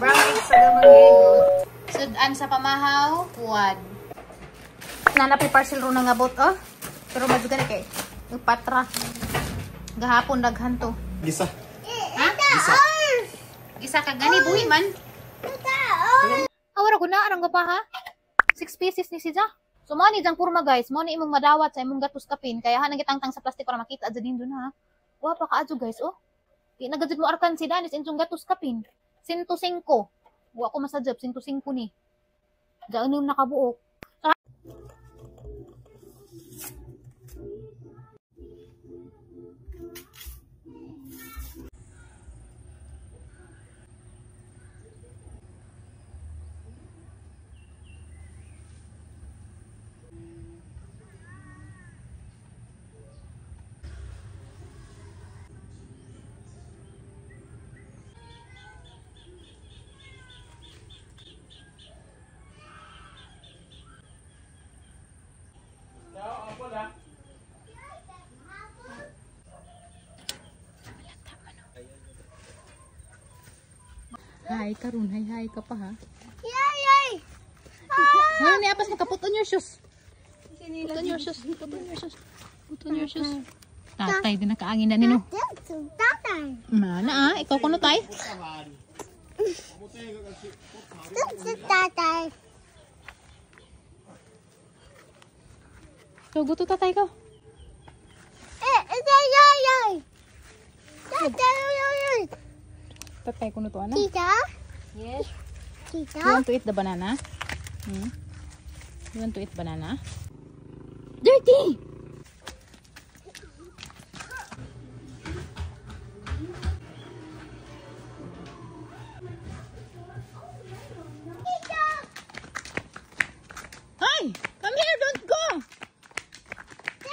Brown eggs sa gamang egg. Sudan sa pamahaw, kuwad. Nanapi parcel ro nga bot, oh. Pero madugay na kay patra. Gahapon daghan to. Gisa. Ha? Gisa. Isa ka gani buhi man. Awara ko na arang pa ha. 6 pieces ni siya. So mo ni jang purma guys, mo ni imong madawat sa imong gatos kapin kaya ha nagitangtang sa plastic para makita adto din dun ha. Wa pa kaadto guys, oh. Di nagajud mo arkan si Danis inyong gatos kapin. 105. Wa ko masajab 105 ni. Diyan yung nakabuok. Hi, karun. Hi ka pa ha. Yay! Ano ni apas put on your shoes. Put on your shoes. Put on your shoes. Put on your shoes. Tatay din nakaangin na nino. Tatay. Mana ah, ikaw kuno tay? Tatay. So gusto tatay ko. Yay! Tatay. Tatay kuno to ana. Tita? Yes. Tita? You want to eat the banana? You want to eat banana? Dirty! Hi! Come here! Don't go!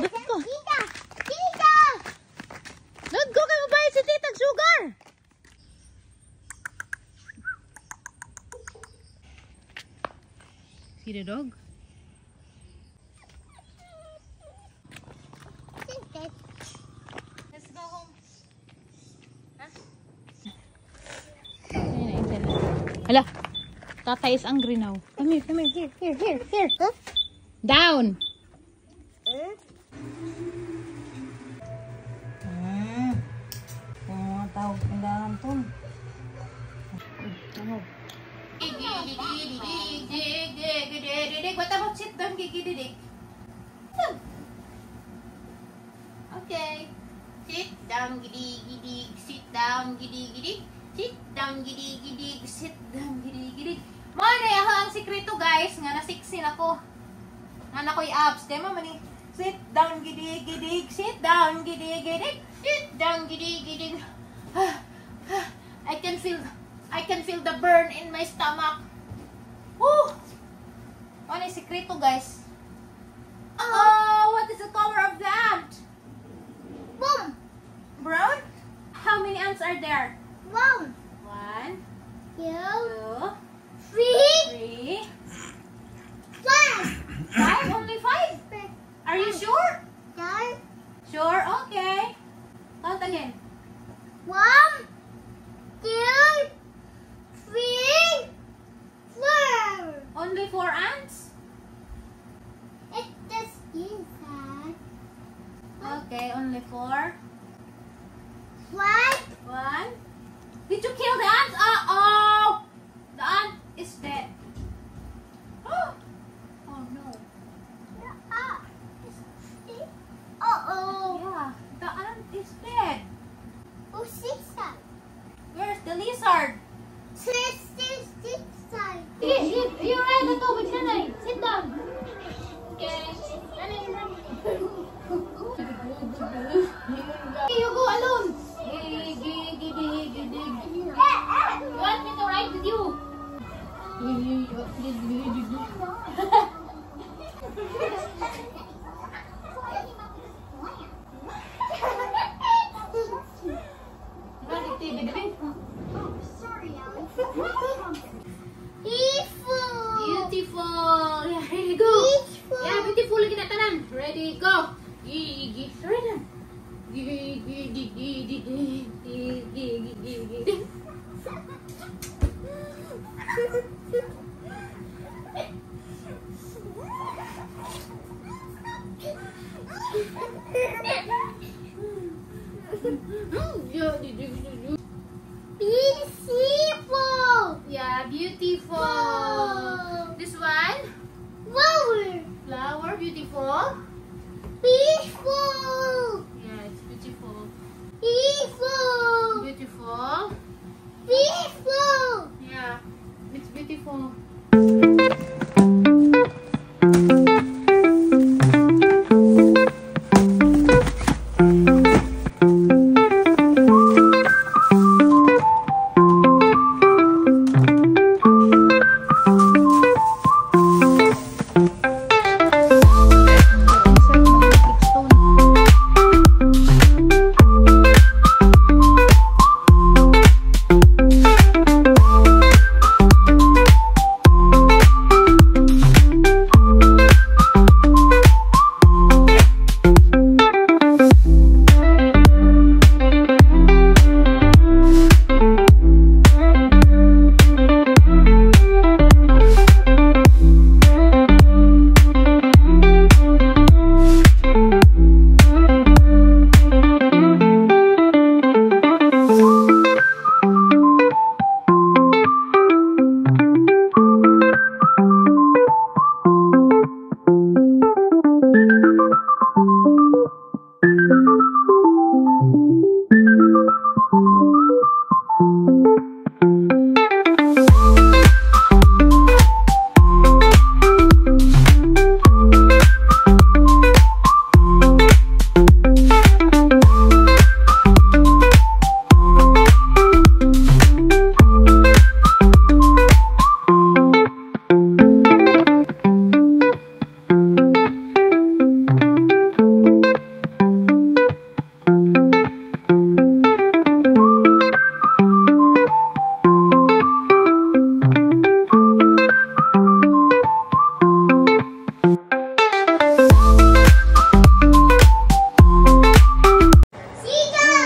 Don't go! Tita! Don't go! Kayo ba si titag sugar? See the dog? Let's go home. Huh? Hala, Tata is angry now. Come here. Here. Down. Tawag kailangan to. What about sit down, gigididig? Okay. Sit down, gidigidig. Sit down, gidigidig. Sit down, gidigidig. Sit down, gidigidig. Muna ako ang sikreto guys, nga nasiksin ako. Nga nako'y abs. Kaya mama ni, sit down, gidigidig. Sit down, gidigidig. Sit down, gidigidig. I can feel the burn in my stomach. Woo! Ano yung sikreto, guys? Oh, what is the color of that? Boom! Brown? How many ants are there? Boom! 1, 2, 2, 3, 5! 5? Only 5? Are you sure? Done. Sure? Okay. Count again. 1, 2, 3, 4. Only 4 ants? It's just inside. Okay, only 4. 1. 1. Did you kill the ants? Uh-oh! The ant is dead. Oh no. Uh-oh. Yeah, the ant is dead. Who's inside? Where's the lizard? This inside. You read the tubig nanay. Sit down. Okay. You go alone. You want me to ride with you? Beautiful. Yeah, ready go. Yeah, beautiful lagi nak tanan. Ready go. Gigi. Ready. Gigi. Beautiful. Yeah, beautiful. Wow. This one? Flower. Flower, beautiful. Peaceful. Yeah, it's beautiful. Peaceful. Beautiful. Peaceful. Yeah, it's beautiful.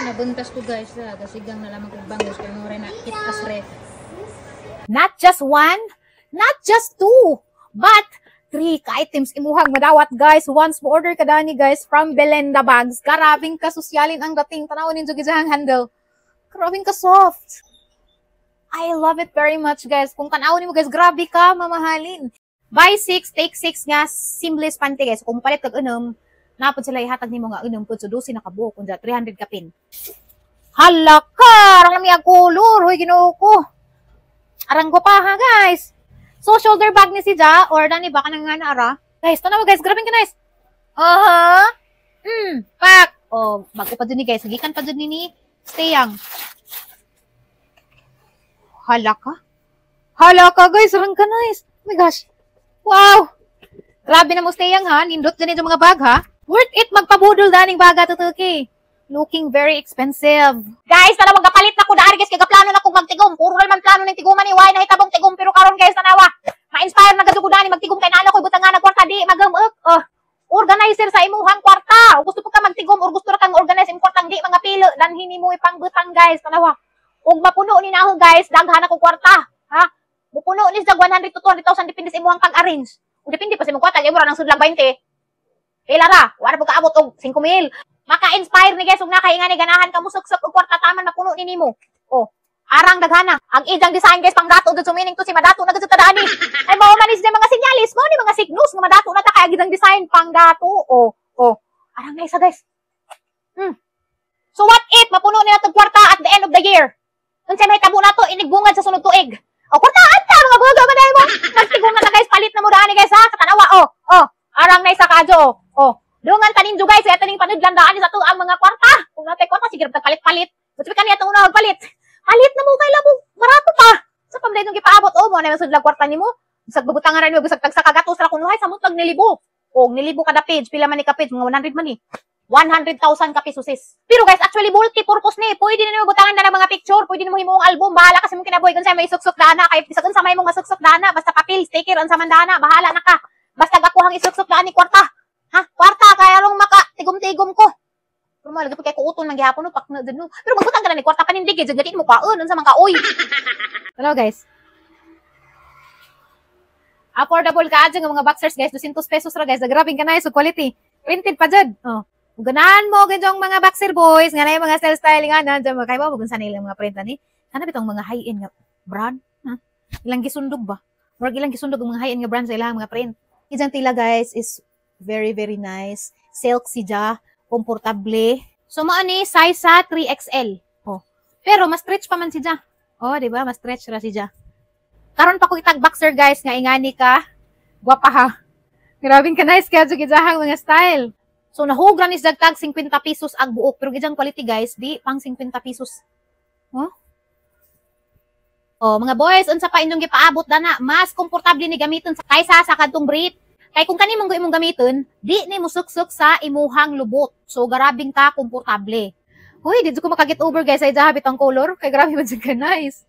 Nabuntas ko guys, kasigang na lamang kong bangus kaya mo rin na kitkas ref. Not just one, not just two, but 3 ka-items imuhag madawat guys. Once mo order ka dani guys from Belenda Bags. Karabing kasosyalin ang dating. Tanawin yung gizahang handle. Karabing ka soft. I love it very much guys. Kung tanawin mo guys, grabe ka, mamahalin. Buy 6, take 6 nga, seamless panty guys. Kung palit kag napod sila ihatag nimo nga unong pud so 12 na kabuok kun 300 ka pin. Hala ka, arang lami agkulor, hoy Ginoo ko. Arang ko pa ha guys. So shoulder bag ni si Ja or dani ba kanang nga ara? Guys, tanaw guys, grabe ka nice. Pak. Oh, bago pa dun ni guys, gikan pa dun ni Stay Young. Hala ka. Hala ka guys, arang ka nice. Oh my gosh. Wow. Grabe na mo Stay Young ha, nindot ganito mga bag ha. Worth it magpabudol daning baga tutuki. Looking very expensive. Guys, tanaw magkapalit na ko daari guys kay gaplano na kog magtigom. Puro man plano ning tiguman ni why na hitabong tigom pero karon guys tanawa. Ma-inspire na gud ko dani magtigom kay nalo koy butangan na kwarta di magamuk. Organizer sa imuhang kwarta. Gusto po ka magtigom or gusto ra kang organize imong kwartang di mga pilo danhin nimo ipangbutang guys tanawa. Ug mapuno ni naho guys daghan ako kwarta. Ha? Mupuno ni sa 100 to 200,000 depende sa imuhang pag-arrange. Ug depende pa sa imong kwarta kay mura nang sudlang 20. Ilara, wala po kaabot og 5,000. Maka-inspire ni guys, ug nakaingan ni ganahan ka musok-sok og kwarta taman na puno ni nimo. Oh, arang daghana. Ang ijang design guys pang dato gud sumining to si madato na gud sa tadani. Ay mao man is mga sinyalis, mo ni mga signals nga madato na ta kay ijang design pang dato. Oh. Arang nice guys. So what if mapuno ni natong kwarta at the end of the year? Unsay may tabo nato inigbungad sa sunod tuig. O kwarta anta mga buga man mo. Nagtigungan na guys palit na mo daani guys ha. Katanawa arang nice ka adyo. Dungan taninjo guys, ay taning panudlan daan sa to ang mga kwarta. Kung natay kwarta sige ra palit-palit. Gusto kaniya tong una palit. Palit na mo kay labo, barato pa. Sa pamday nung gipaabot mo na masudlag kwarta nimo. Bisag babutangan ra nimo bisag tag sa kagatos ra kunuhay sa mutag nilibo. Nilibo kada page, pila man ni ka page, mga 100 man ni. 100,000 ka pesos sis. Pero guys, actually multi-purpose ni. Pwede nimo butangan na ng mga picture, pwede nimo himuong album, bahala kasi mo kinabuhi kun sa may suksok dana kay bisag unsa may mong suksok dana, basta papel, sticker unsa man dana, bahala na ka. Basta gakuhang isuksok daan ni kwarta. Ha? Kwarta kaya rong maka tigom-tigom ko. Pero mo lagi pa kay kuuton nang gihapon no pak na dun no. Pero magbutang ka na ni kwarta panindig gyud gati mo kaon unsa man ka oy. Hello guys. Affordable ka adyan nga mga boxers guys, 200 pesos ra guys. Grabing ka na so quality. Printed pa jud. Oh. Ug ganahan mo gyud mga boxer boys nga na mga style nga na dyan kay mo kung saan ilang mga print ani. Kana bitong mga high-end nga brand, ha? Ilang gisundog ba? Murag ilang gisundog ang mga high-end nga brand sa ilang mga print. Ijang tila guys is very very nice. Silk siya, komportable. So mao ni size sa 3XL. Oh. Pero mas stretch pa man siya. Oh, di ba? Mas stretch ra siya. Karon pa ko itag boxer guys nga ingani ka. Gwapa ha. Grabing ka nice kaya gidahang mga style. So nahugra ni dagtag 50 pesos ang buok pero gidang quality guys di pang 50 pesos. Oh? Oh, mga boys, unsa pa inyong gipaabot dana, mas komportable ni gamiton sa kaysa sa kadtong brief. Kay kung kani mong imong gamiton, di ni mo suksok sa imuhang lubot. So garabing ka komportable. Hoy, dito ko makaget over guys, ay jahabit ang color kay grabe man siya nice.